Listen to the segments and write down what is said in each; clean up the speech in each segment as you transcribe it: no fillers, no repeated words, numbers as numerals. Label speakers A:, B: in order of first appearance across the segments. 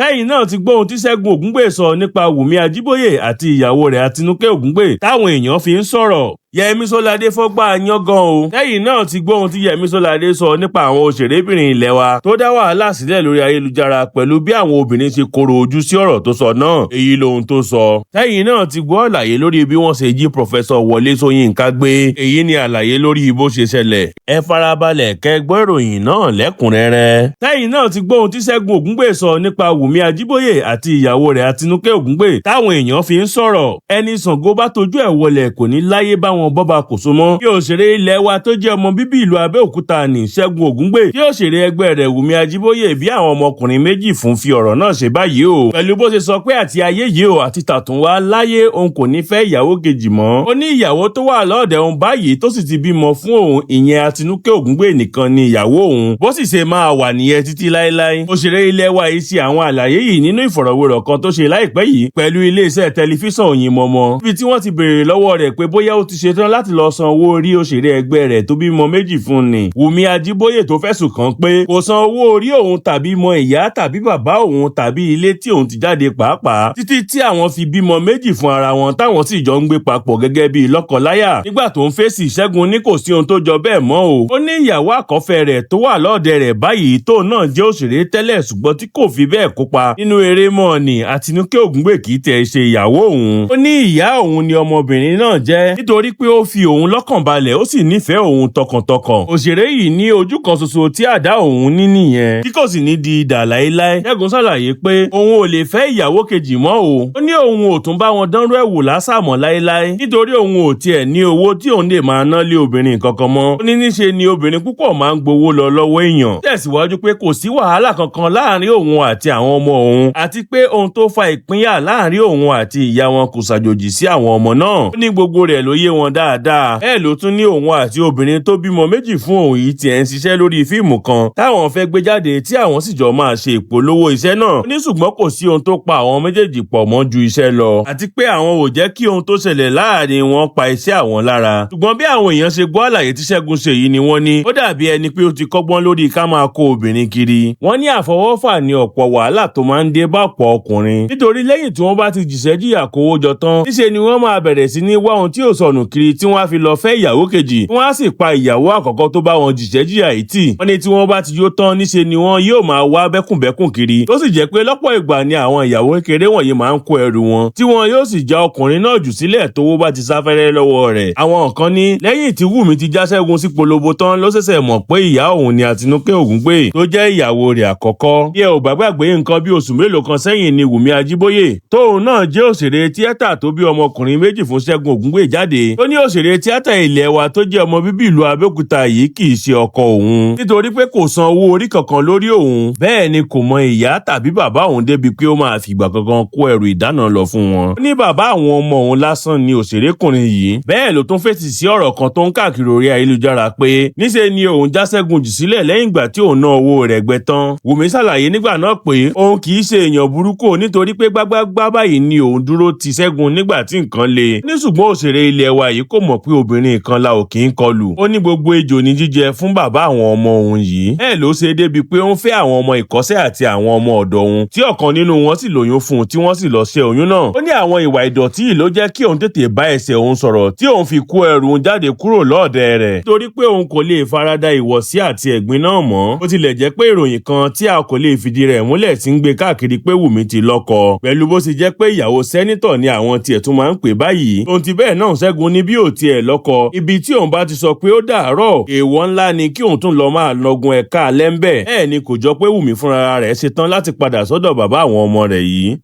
A: Sẹyin náà ti gbọ́ ohun tí Segun Ogungbe sọ nípa Wunmi Ajiboye àti ìyàwó rẹ̀ Atinuke Ogungbe táwọn èèyàn fi ń sọ̀rọ̀. Yemi Solade fọ́gbà yángàn o. Sẹyin náà ti gbọ́ ohun tí Yemi Solade sọ nípa àwọn òṣèrébìnrin ilẹ̀ wa tó dá wàhálà sílẹ̀ lórí ayélujára pẹ̀lú bí àwọn obìnrin ṣe koro ojú sí ọ̀rọ̀ tó sọ náà. Èyí lohun tó sọ. Sẹyin náà ti gbọ́ àlàyé lórí bí wọ́n ṣe jí Prof Wole Soyinka Gbe. Èyí ni àlàyé lórí bó ṣe ṣẹlẹ̀. Ẹ farabalẹ̀ kẹ́ gbọ́ ìròyìn náà lẹ́kùnrẹ́rẹ́. Sẹyin náà ti gbọ́ ohun tí Segun Ogungbe sọ nípa Wunmi Ajiboye àti ìyàwó rẹ̀ Atinuke Ogungbe táwọn èèyàn fi ń sọ̀rọ̀. Ẹni Ṣàngó bá tojú ẹ̀ wọlẹ̀ kò ní láyé bá wọn bọ́ba kò so mọ́. Bí òṣèré ilẹ̀ wa tó jẹ́ ọmọ bíbí ìlú Abẹ́òkúta ní Segun Ogungbe tí òṣèré ẹgbẹ́ rẹ̀ Wunmi Ajiboye bí àwọn ọmọkùnrin méjì fún fi ọ̀rọ̀ náà ṣe báyìí o. Pẹ̀lú bó ṣe sọ pé àti ayé yìí o àti tàtúnwá láyé òun kò ní fẹ́ ìyàwó kejì mọ́. Ó ní ìyàwó tó wà lọ́ọ̀dẹ̀ òun báyìí tó sì ti bímọ fún òun ìyẹn Atinuke Ogungbe nìkan ni ìyàwó òun. Bó sì ṣe máa wà nìyẹn títí láéláé. Òṣèré ilẹ̀ wa yìí ṣe àwọn àlàyé yìí nínú ìfọ̀rọ̀wérọ̀ kan tó ṣe láìpẹ́ yìí pẹ̀lú iléeṣẹ́ tẹlifíṣàn Oyinmomo. Níbi tí wọ́n ti béèrè lọ́wọ́ rẹ̀ pé bóyá ó ti ṣetán láti lọ san owó orí òṣèré ẹgbẹ́ rẹ̀ tó bímọ méjì fún ni. Wunmi Ajiboye tó fẹ̀sùn kàn pé kò san owó orí òun tàbí mọ ìyá tàbí bàbá òun tàbí ilé tí òun ti jáde pàápàá títí tí àwọn fi bímọ méjì fún ara wọn táwọn sì jọ ń gbé papọ̀ gẹ́gẹ́ bí lọ́kọláya. Nígbà tó ń fèsì Ṣẹ́gun ní kò sí ohun tó jọ bẹ́ẹ̀ mọ́ o. Ó ní ìyàwó àkọ́fẹ́ rẹ̀ tó wà lọ́ọ̀dẹ̀ rẹ̀ báyìí tóun náà jẹ́ òṣèré tẹ́lẹ̀ ṣùgbọ́n tí kò fi bẹ́ẹ̀ kópa nínú eré mọ́ ni Atinuke Ogungbe kì í tẹ̀ ṣe ìyàwó òun. Ó ní ìyá òun ni ọmọbìnrin náà jẹ́ nítorí pé ó fi òun lọ́kàn balẹ̀ ó sì nífẹ̀ẹ́ òun tọkàntọkàn. Òṣèré yìí ní ojú kan ṣoṣo tí àdá òun ní nìyẹn tí kò sì ní di idà láéláé. Ṣẹ́gun ṣàlàyé pé òun ò lè fẹ́ ìyàwó kejì mọ́ o. Ó ní òun ò tún bá wọn dánrú ẹ̀ wò lásàmọ́ láéláé nítorí òun ò tiẹ̀ ní owó tí òun lè máa ná lé obìnrin kankan mọ́. Ó ní níṣe ni obìnrin púpọ̀ máa ń gbowó lọ lọ́wọ́ èèyàn. Tẹ̀síwájú pé kò sí wàhálà kankan láàrin òun àti àwọn ọmọ òun àti pé ohun tó fa ìpínyà láàrin òun àti ìyá wọn kò ṣàjòjì sí àwọn ọmọ náà. Ó ní gbogbo rẹ̀ ló yé wọn dáadáa. Ẹ ló tún ní òun àti obìnrin tó bímọ méjì fún òun yìí tiẹ̀ ń ṣiṣẹ́ lórí fíìmù kan táwọn fẹ́ gbé jáde tí àwọn sì jọ máa ṣe ìpolówó iṣẹ́ náà. Ó ní ṣùgbọ́n kò sí ohun tó pa àwọn méjèèjì pọ̀ mọ́ ju iṣẹ́ lọ àti pé àwọn ò jẹ́ kí ohun tó ṣẹlẹ̀ láàrin wọn pa iṣẹ́ àwọn lára. Ṣùgbọ́n bí àwọn èèyàn ṣe gbọ́ àlàyé tí Ṣẹ́gun ṣe yìí ni wọ́n ní ó dàbí ẹni pé ó ti kọ́gbọ́n lórí ká máa kó obìnrin kiri. Wọ́n ní àfọwọ́fà ní ọ̀pọ̀ wàhálà tó máa ń dé bá ọ̀pọ̀ ọkùnrin nítorí lẹ́yìn tí wọ́n bá ti jìṣẹ́ jìyà kówó jọ tán níṣe ni wọ́n máa bẹ̀rẹ̀ sí ní wá ohun tí ò sọnù kiri tí wọ́n á fi lọ fẹ́ ìyàwó kejì tí wọ́n á sì pa ìyàwó àkọ́kọ́ tó bá wọn jìṣẹ́ jìyà yìí tì. Wọ́n ní tí wọ́n bá ti yó tán níṣe ni wọ́n yóò máa wá bẹ́kùnbẹ́kùn kiri tó sì jẹ́ pé lọ́pọ̀ ìgbà ni àwọn ìyàwó kékeré wọ̀nyí máa ń kó ẹrù wọn tí wọn yóò sì já ọkùnrin náà jù sílẹ̀ tówó bá ti sáfẹ́rẹ́ lọ́wọ́ rẹ̀. Àwọn kan ní lẹ́yìn tí Wunmi ti já Ṣẹ́gun sí polówó tán ló ṣẹ̀ṣẹ̀ mọ̀ pé ìyá òun ni Atinuke Ogungbe tó jẹ́ ìyàwó rẹ̀ àkọ́kọ́. Bí ẹ ò bá gbàgbé nǹkan bí oṣù mélòó kan sẹ́yìn ni Wunmi Ajiboye tóun náà jẹ́ òṣèré tíátà tó bí ọmọkùnrin méjì fún Ṣẹ́gun Ogungbe jáde. Ó ní òṣèré tíátà ilẹ̀ wa tó jẹ́ ọmọ bíbí ìlú Abẹ́òkúta yìí kì í ṣe ọkọ òun nítorí pé kò san owó orí kankan lórí òun bẹ́ẹ̀ ni kò mọ ìyá tàbí bàbá òun débi pé ó máa fìgbà kankan kó ẹrù ìdáná lọ fún wọn. Ó ní bàbá àwọn ọmọ òun lásán ni òṣèrékùnrin yìí. Bẹ́ẹ̀ ló tún fèsì sí ọ̀rọ̀ kan tó ń káàkiri orí ayélujára pé níṣe ni òun já Ṣẹ́gun jù sílẹ̀ lẹ́yìn ìgbà tí òun ná owó rẹ̀ gbẹ tán. Wunmi ṣàlàyé nígbà náà pé òun kì í ṣe èèyàn burúkú nítorí pé gbágbágbá báyìí ni òun dúró ti Ṣẹ́gun nígbà tí nǹkan le. Ní ṣùgbọ́n òṣèré ilẹ̀ wa yìí kò mọ̀ pé obìnrin kan la ò kì í kọlù. Ó ní gbogbo ejò ní jíjẹ fún bàbá àwọn ọmọ òun yìí. Ẹ ló ṣe débi pé ó ń fẹ́ àwọn ọmọ ìkọ́ṣẹ́ àti àwọn ọmọ ọ̀dọ̀ òun tí ọ̀kan nínú wọn sì lóyún fún un tí wọ́n sì lọ ṣẹ́ oyún náà. Ó ní àwọn ìwà ìdọ̀tí yìí ló jẹ́ kí òun tètè bá ẹsẹ̀ òun sọ̀rọ̀ tí òun fi kó ẹrù òun jáde kúrò lọ́ọ̀dẹ̀ rẹ̀ nítorí pé òun kò lè farada ìwọ̀sí àti ẹ̀gbin náà mọ́. Ó tilẹ̀ jẹ́ pé ìròyìn kan tí a kò lè fìdí rẹ̀ múlẹ̀ ti ń gbé káàkiri pé Wunmi ti lọ́kọ pẹ̀lú bó ṣe jẹ́ pé ìyàwó sẹ́nítọ̀ ni àwọn tiẹ̀ tún máa ń pè báyìí. Ohun ti bẹ́ẹ̀ náà Ṣẹ́gun ní bí ò tiẹ̀ lọ́kọ ibi tí òun bá ti sọ pé ó dàárọ̀ èèwọ̀ ńlá ni kí òun tún lọ máa lọ́gun ẹ̀ka lẹ́ńbẹ̀. Ẹ̀ ni kò jọ pé Wunmi fúnra rẹ̀ ṣetán láti padà sọ́dọ̀ bàbá àwọn ọmọ rẹ̀ yìí.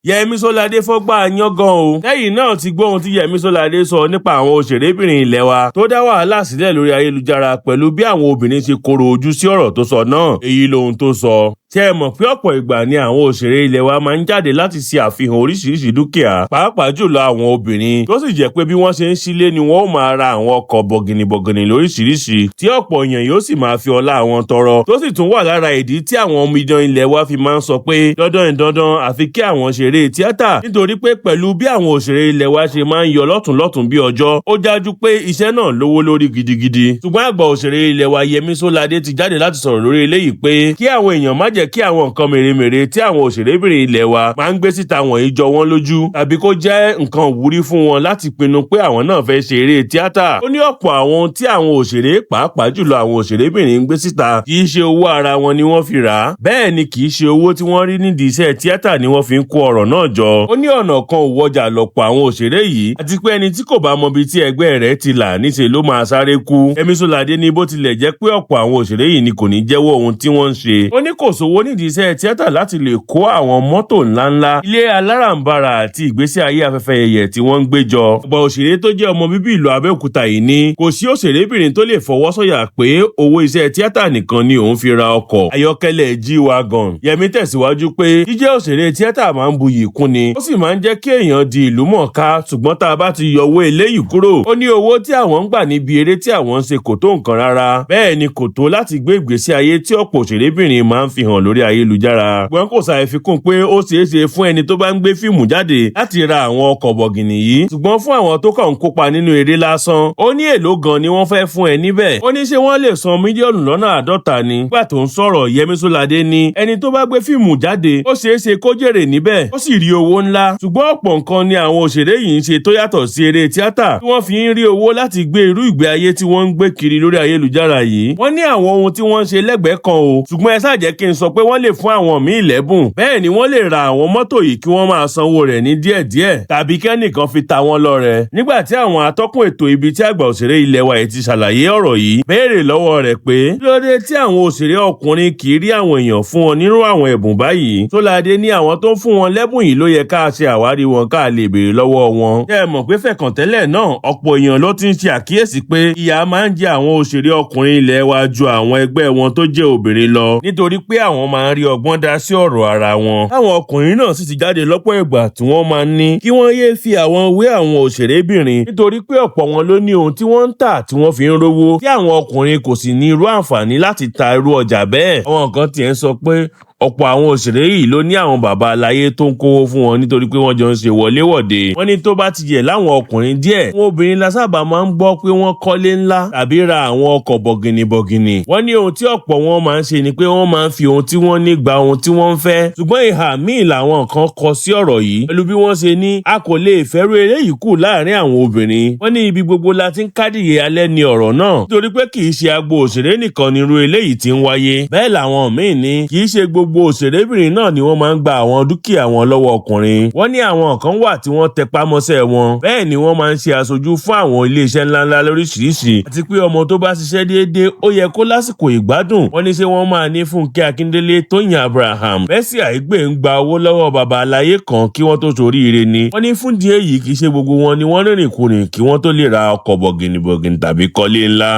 A: Yemi Solade fọ́gbà yángàn o. Sẹyin náà ti gbọ́ ohun tí Yemi Solade sọ nípa àwọn òṣèrébìnrin ilẹ̀ wa tó dá wàhálà sílẹ̀ lórí ayélujára pẹ̀lú bí àwọn obìnrin ṣe koro ojú sí ọ̀rọ̀ tó sọ náà. Èyí lohun tó sọ. Ṣé ẹ mọ̀ pé ọ̀pọ̀ ìgbà ni àwọn òṣèré ilẹ̀ wa máa ń jáde láti ṣe àfihàn oríṣiríṣi dúkìá pàápàá jùlọ àwọn obìnrin tó sì jẹ́ pé bí wọ́n ṣe ń sílé ni wọ́n ó máa ra àwọn ọkọ̀ bọ̀gìnìbọ̀gìnì lóríṣiríṣi tí ọ̀pọ̀ èèyàn yóò sì máa fi ọlá àwọn tọrọ tó sì tún wà lára ìdí tí àwọn omidan ilẹ̀ wa fi máa ń sọ pé dandan àfi kí àwọn ṣeré eré tíátà nítorí pé pẹ̀lú bí àwọn òṣèré ilẹ̀ wa ṣe máa ń yọ lọ́tùnlọ́tùn bí ọjọ́ ó dájú pé iṣẹ́ náà lówó lórí gidigidi. ṣùgbọ́n àgbà òṣèré ilẹ̀ wa Yemi Solade ti jáde láti sọ̀rọ̀ lórí eléyìí pé kí àwọn èèyàn má jẹ́ kí àwọn nǹkan mèremère tí àwọn òṣèrébìnrin ilẹ̀ wa máa ń gbé síta wọ̀nyí jọ wọ́n lójú tàbí kó jẹ́ nǹkan ìwúrí fún wọn láti pinnu pé àwọn náà fẹ́ ṣe eré tíátà. ó ní ọ̀pọ̀ àwọn tí àwọn òṣèré pàápàá jùlọ àwọn òṣèrébìnrin ń gbé síta kì í ṣe owó ara wọn ni wọ́n fi rà á bẹ́ẹ̀ ni kì í ṣe owó tí wọ́n rí nídìí iṣẹ́ tíátà ni wọ́n fi ń kó ọ̀rọ̀ náà jọ. ó ní ọ̀nà kan ò wọjà lọ̀pọ̀ àwọn òṣèré yìí àti pé ẹni tí kò bá mọ ibi tí ẹgbẹ́ rẹ̀ ti là níṣe ló máa sáré kú. Yemi Solade ní bó tilẹ̀ jẹ́ pé ọ̀pọ̀ àwọn òṣèré yìí ni kò ní jẹ́wọ́ ohun tí wọ́n ń ṣe. ó ní kò sówó nídìí iṣẹ́ tíátà láti lè kó àwọn mọ́tò ńláńlá ilé aláràǹbarà àti ìgbésí ayé afẹ́fẹ́ yẹ̀yẹ̀ tí wọ́n ń gbé jọ. ọ̀pọ̀ òṣèré tó jẹ́ ọmọ bíbí ìlú Abẹ́òkúta yìí ní kò sí òṣèrébìnrin tó lè fọwọ́ sọ̀yà pé owó iṣẹ́ tíátà nìkan ni òun fi ra ọkọ̀ ayọ́kẹ́lẹ́ G-Wagon. Yẹmi tẹ̀síwájú pé jíjẹ́ òṣèré tíátà máa ń buyì kún ni ó sì máa ń jẹ́ kí èèyàn di ìlú mọ̀ọ́ká ṣùgbọ́n tá a bá ti yọ owó eléyìí kúrò ó ní owó tí àwọn ń gbà níbi eré tí àwọn ń ṣe kò tó nǹkan rárá bẹ́ẹ̀ ni kò tó láti gbé ìgbésí ayé tí ọ̀pọ̀ òṣèrébìnrin máa ń fi hàn lórí ayélujára. wọn kò ṣàì fi kún pé ó ṣeé ṣe fún ẹni tó bá ń gbé fíìmù jáde láti ra àwọn ọkọ̀ bọ̀gìnì yìí ṣùgbọ́n fún àwọn tó kàn ń kópa nínú eré lásán ó ní èló gan ni wọ́n fẹ́ fún ẹ níbẹ̀. ó ní ṣé wọ́n lè san mílíọ̀nù lọ́nà àádọ́ta ni. nígbà tó ń sọ̀rọ̀ Yemi Solade ní ẹni tó bá gbé fíìmù jáde ó ṣeé ṣe kó jèrè níbẹ̀ ó sì rí owó ńlá ṣùgbọ́n ọ̀pọ̀ nǹkan ni àwọn òṣèré yìí ń ṣe tó yàtọ̀ sí eré tíátà tí wọ́n fi ń rí owó láti gbé irú ìgbé ayé tí wọ́n ń gbé kiri lórí ayélujára yìí. wọ́n ní àwọn ohun tí wọ́n ń ṣe lẹ́gbẹ̀ẹ́ kan o ṣùgbọ́n ẹ ṣáà jẹ́ kí n sọ pé wọ́n lè fún àwọn míì lẹ́bùn bẹ́ẹ̀ ni wọ́n lè ra àwọn mọ́tò yìí kí wọ́n máa sanwó rẹ̀ ní díẹ̀díẹ̀ tàbí kẹ́nìkan fi ta wọ́n lọ́rẹ. nígbà tí àwọn atọ́kùn ètò ibi tí àgbà òṣèré ilẹ̀ wa yìí ti ṣàlàyé ọ̀rọ̀ yìí béèrè lọ́wọ́ rẹ̀ pé kí ló dé tí àwọn òṣèré ọkùnrin kì í rí àwọn èèyàn fún wọn nírú àwọn ẹ̀bùn báyìí. Solade ní àwọn tó ń fún wọn lẹ́bùn yìí ló yẹ ká ṣe àwárí wọn ká lè béèrè lọ́wọ́ wọn. ẹ mọ̀ pé fẹ̀kàntẹ́lẹ̀ náà ọ̀pọ̀ èèyàn ló ti ń ṣe àkíyèsí pé ìyà máa ń jẹ àwọn òṣèré ọkùnrin ilẹ̀ wa ju àwọn ẹgbẹ́ wọn tó jẹ́ obìnrin lọ nítorí pé àwọn máa ń rí ọgbọ́n dá sí ọ̀rọ̀ ara wọn. àwọn ọkùnrin náà sì ti jáde lọ́pọ̀ ìgbà tí wọ́n máa ń ní kí wọ́n yéé fi àwọn wé àwọn òṣèrébìnrin nítorí pé ọ̀pọ̀ wọn ló ní ohun tí wọ́n ń tà tí wọ́n fi ń rówó tí àwọn ọkùnrin kò sì ní irú àǹfààní láti ta irú ọjà bẹ́ẹ̀. àwọn kan tiẹ̀ ń sọ pé ọ̀pọ̀ àwọn òṣèré yìí ló ní àwọn bàbá aláyé tó ń kówó fún wọn nítorí pé wọ́n jọ ń ṣe wọléwọ̀de. wọ́n ní tó bá ti yẹ láwọn ọkùnrin díẹ̀ àwọn obìnrin la sábà máa ń gbọ́ pé wọ́n kọ́lé ńlá tàbí ra àwọn ọkọ̀ bọ̀gìnìbọ̀gìnì. wọ́n ní ohun tí ọ̀pọ̀ wọn máa ń ṣe ni pé wọ́n máa ń fi ohun tí wọ́n ní gba ohun tí wọ́n ń fẹ́. ṣùgbọ́n ìhà míì làwọn kan kọ sí ọ̀rọ̀ yìí pẹ̀lú bí wọ́n ṣe ní a kò lè fẹ́rù eléyìí kù láàrin àwọn obìnrin. wọ́n ní ibi gbogbo la ti ń kádìyẹ alẹ́ ni ọ̀rọ̀ náà nítorí pé kì í ṣe agbo òṣèré nìkan ni irú eléyìí ti ń wáyé. bẹ́ẹ̀ làwọn míì ní kì í ṣe gbogbo òṣèrébìnrin náà ni wọ́n máa ń gba àwọn dúkìá wọn lọ́wọ́ ọkùnrin. wọ́n ní àwọn kan wà tí wọ́n tẹpá mọ́ṣẹ́ wọn bẹ́ẹ̀ ni wọ́n máa ń ṣe aṣojú fún àwọn iléeṣẹ́ ńláńlá lóríṣiríṣi àti pé ọmọ tó bá ṣiṣẹ́ déédéé ó yẹ kó lásìkò ìgbádùn. wọ́n ní ṣé wọ́n máa ní Fúnkẹ́ Akíndélé Tóyìn Abraham Mercy Aigbe ń gba owó lọ́wọ́ baba aláyé kan kí wọ́n tó ṣoríire ni. wọ́n ní fún díẹ̀ yìí kì í ṣe gbogbo wọn ni wọ́n rìnrìn kùnrin kí wọ́n tó lè ra ọkọ̀ bọ̀gìnìbọ̀gìnì tàbí kọ́lé ńlá.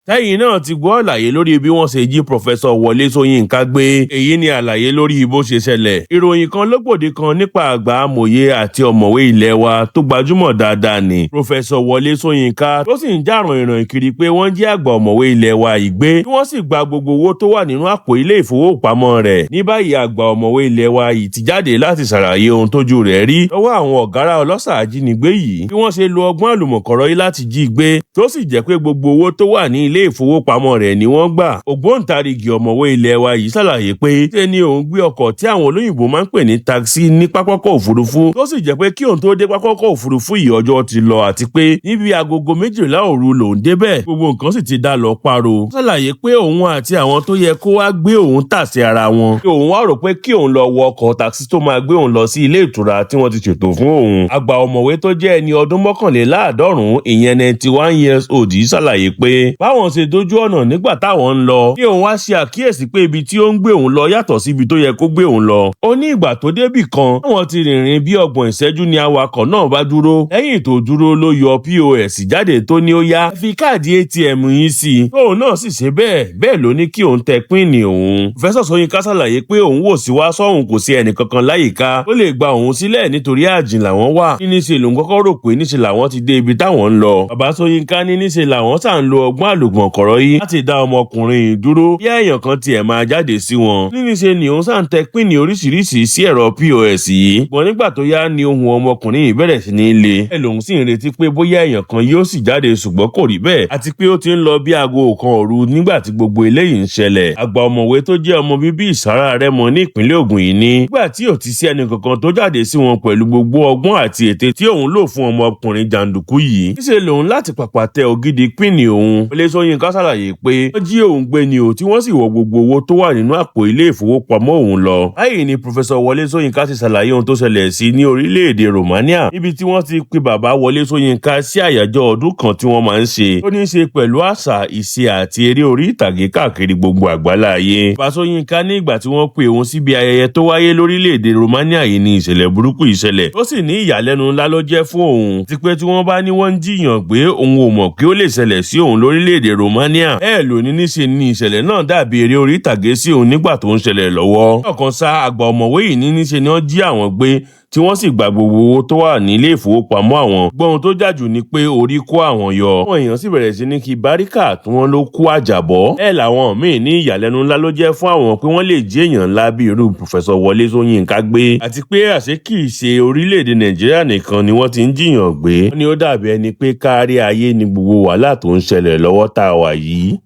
A: Sẹyin náà ti gbọ́ àlàyé lórí bí wọ́n ṣe jí Prof Wole Soyinka Gbe. èyí ni àlàyé lórí bó ṣe ṣẹlẹ̀. ìròyìn kan lógbòde kan nípa àgbà amòye àti ọ̀mọ̀wé ilẹ̀ wa tó gbajúmọ̀ dáadáa ni Prof Wole Soyinka tó sì ń jàràn ìràn kiri pé wọ́n jí àgbà ọ̀mọ̀wé ilẹ̀ wa yìí gbé tí wọ́n sì gba gbogbo owó tó wà nínú àpò ilé ìfowópamọ́ rẹ̀. ní báyìí àgbà ọ̀mọ̀wé ilẹ̀ wa yìí ti jáde láti ṣàlàyé ohun tójú rẹ̀ rí lọ́wọ́ àwọn ọ̀gárá ọlọ́ṣà ajínigbé yìí bí wọ́n ṣe lo ọgbọ́n àlùmọ̀kọ́rọ́ yìí láti jí gbé tó sì jẹ́ pé gbogbo owó tó wà ní ilé ìfowópamọ́ rẹ̀ ni wọ́n gbà. ògbóǹtarìgì ọ̀mọ̀wé ilẹ̀ wa yìí ṣàlàyé pé ṣé ni òun gbé ọkọ̀ tí àwọn olóyìnbó máa ń pè ní taxi ní pápákọ̀ òfurufú tó sì jẹ́ pé kí òun tó dé pápákọ̀ òfurufú yìí ọjọ́ ti lọ àti pé níbi agogo 12 òru lòun débẹ̀ gbogbo nǹkan sì ti dá lọ páro. ṣàlàyé pé òun àti àwọn tó yẹ kó wá gbé òun tà sí ara wọn kí òun wá rò pé kí òun lọ wọ ọkọ̀ taxi tó máa gbé òun lọ sí ilé ìtura tí wọ́n ti ṣètò fún òun. àgbà ọ̀mọ̀wé tó jẹ́ ẹni ọdún 91 ìyẹn 91 years old yìí ṣàlàyé pé báwọn ṣe dójú ọ̀nà nígbà táwọn ń lọ kí òun wá ṣe àkíyèsí pé ibi tí ó ń gbé òun lọ yàtọ̀ sí ibi tó yẹ kó gbé òun lọ. ó ní ìgbà tó débì kan àwọn ti rìnrìn bí 30 ìṣẹ́jú ni awakọ̀ náà bá dúró. lẹ́yìn tó dúró ló yọ POS jáde tó ní ó yá fi káàdì ATM yín sí i. tóun náà sì ṣe bẹ́ẹ̀ ló ní kí òun tẹ píìnì òun. Prof Soyinka ṣàlàyé pé òun wò sí wá sọ́hùn kò sí ẹnìkankan láyìíká ó lè gba òun sílẹ̀ nítorí àjìn làwọn wà. níṣe lòun kọ́kọ́ rò pé níṣe làwọn ti dé ibi táwọn ń lọ. bàbá Soyinka ní níṣe làwọn sà ń lo ọgbọ́n èrògbọ̀n kọ̀rọ̀ yìí láti dá ọmọkùnrin yìí dúró bí èèyàn kan tiẹ̀ máa jáde sí wọn. níníṣe ni òun sàn tẹ píìnì oríṣiríṣi sí ẹ̀rọ POS yìí. ṣùgbọ́n nígbà tó yá ni ohùn ọmọkùnrin yìí bẹ̀rẹ̀ sí ní le. ẹ lòun sì ń retí pé bóyá èèyàn kan yóò sì jáde ṣùgbọ́n kò rí bẹ́ẹ̀ àti pé ó ti ń lọ bí aago kan òru nígbà tí gbogbo eléyìí ń ṣẹlẹ̀. àgbà ọ̀mọ̀wé tó jẹ́ ọmọ bíbí Ìsárá Rẹ́mọ ní ìpínlẹ̀ Ògùn yìí ní nígbà tí ò ti sí ẹnì kankan tó jáde sí wọn pẹ̀lú gbogbo ọgbọ́n àti ète tí òun lò fún ọmọkùnrin jàǹdùkú yìí. níṣẹ́ lòun láti pàpà tẹ ògidì píìnì òun. Wole Soyinka ṣàlàyé pé wọ́n jí òun gbé ni ò tí wọ́n sì wọ gbogbo owó tó wà nínú àpò ilé ìfowópamọ́ òun lọ. báyìí ni Prof Wole Soyinka ti ṣàlàyé ohun tó ṣẹlẹ̀ sí ní orílẹ̀-èdè Romania níbi tí wọ́n ti pe bàbá Wole Soyinka sí àyájọ́ ọdún kan tí wọ́n máa ń ṣe tó ní í ṣe pẹ̀lú àṣà, ìṣe àti eré orí ìtàgé káàkiri gbogbo àgbáláyé. Bàbá Soyinka ní ìgbà tí wọ́n pe òun síbi ayẹyẹ tó wáyé lórílẹ̀-èdè Romania yìí ní ìṣẹ̀lẹ̀ burúkú ìṣẹ̀lẹ̀ ó sì ní ìyàlẹ́nu ńlá ló jẹ́ fún òun ti pé tí wọ́n bá ní wọ́n ń jiyàn gbé òun ò mọ̀ pé ó lè ṣẹlẹ̀ sí òun lórílẹ̀-èdè Romania. lónìí níṣe ni ìṣẹ̀lẹ̀ náà dàbí eré orí ìtàgé sí òun nígbà tó ń ṣẹlẹ̀ lọ́wọ́. ọ̀kan sá àgbà ọ̀mọ̀wé yìí ní níṣe ni wọ́n jí àwọn gbé tí wọ́n sì gba gbogbo owó tó wà nílé ìfowópamọ́ àwọn. gbọ́n tó jàjù ni pé orí kó àwọn yọ. àwọn èèyàn sì bẹ̀rẹ̀ sí ní kí báríkà tí wọ́n ló kó àjàbọ́. làwọn míì ní ìyàlẹ́nu ńlá ló jẹ́ fún àwọn pé wọ́n lè jí èèyàn ńlá bí irú Prof Wole Soyinka Gbe. àti pé àṣé kì í ṣe orílẹ̀-èdè Nàìjíríà nìkan ni wọ́n ti ń jiyàn gbé. wọ́n ní ó dàbí ẹni pé kárí ayé ni gbogbo wàhálà tó ń ṣẹlẹ̀ lọ́wọ́ tá a wà yìí.